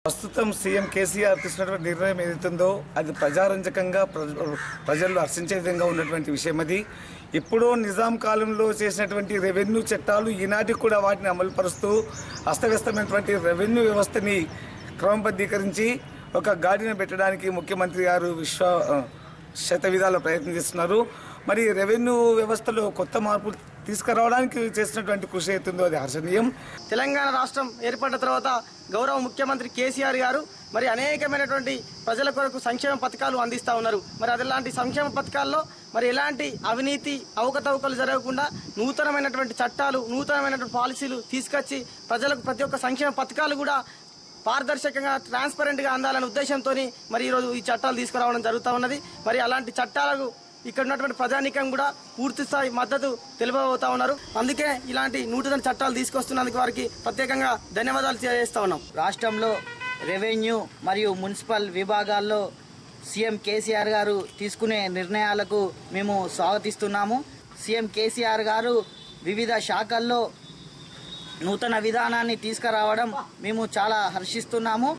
ప్రస్తుతం సీఎం కేసీఆర్ తీసుకున్నటువంటి నిర్ణయం ఏదైతుందో అది ప్రజారంజకంగా ప్రజల్లో హర్షించే విధంగా ఉన్నటువంటి విషయం. అది ఎప్పుడో నిజాం కాలంలో చేసినటువంటి రెవెన్యూ చట్టాలు ఈనాటికి కూడా వాటిని అమలుపరుస్తూ అస్తవ్యస్తమైనటువంటి రెవెన్యూ వ్యవస్థని క్రమబద్ధీకరించి ఒక గాడిని పెట్టడానికి ముఖ్యమంత్రి గారు శతవిధాల ప్రయత్నం చేస్తున్నారు. మరి రెవెన్యూ వ్యవస్థలో కొత్త మార్పులు తీసుకురావడానికి చేసినటువంటి కృషి అవుతుందో అది హర్షణీయం. తెలంగాణ రాష్ట్రం ఏర్పడిన తర్వాత గౌరవ ముఖ్యమంత్రి కేసీఆర్ గారు మరి అనేకమైనటువంటి ప్రజల కొరకు సంక్షేమ పథకాలు అందిస్తూ ఉన్నారు. మరి అదేలాంటి సంక్షేమ పథకాల్లో మరి ఎలాంటి అవినీతి అవకతవకలు జరగకుండా నూతనమైనటువంటి చట్టాలు నూతనమైనటువంటి పాలసీలు తీసుకొచ్చి ప్రజలకు ప్రతి ఒక్క సంక్షేమ పథకాలు కూడా పారదర్శకంగా ట్రాన్స్పరెంట్గా అందాలనే ఉద్దేశంతో మరి ఈరోజు ఈ చట్టాలు తీసుకురావడం జరుగుతూ ఉన్నది. మరి అలాంటి చట్టాలకు ఇక్కడ ఉన్నటువంటి ప్రజానీకం కూడా పూర్తి స్థాయి మద్దతు తెలుపబోతా ఉన్నారు. అందుకే ఇలాంటి నూతన చట్టాలు తీసుకొస్తున్నందుకు వారికి ప్రత్యేకంగా ధన్యవాదాలు తెలియజేస్తా ఉన్నాం. రాష్ట్రంలో రెవెన్యూ మరియు మున్సిపల్ విభాగాల్లో సీఎం కేసీఆర్ గారు తీసుకునే నిర్ణయాలకు మేము స్వాగతిస్తున్నాము. సీఎం కేసీఆర్ గారు వివిధ శాఖల్లో నూతన విధానాన్ని తీసుకురావడం మేము చాలా హర్షిస్తున్నాము.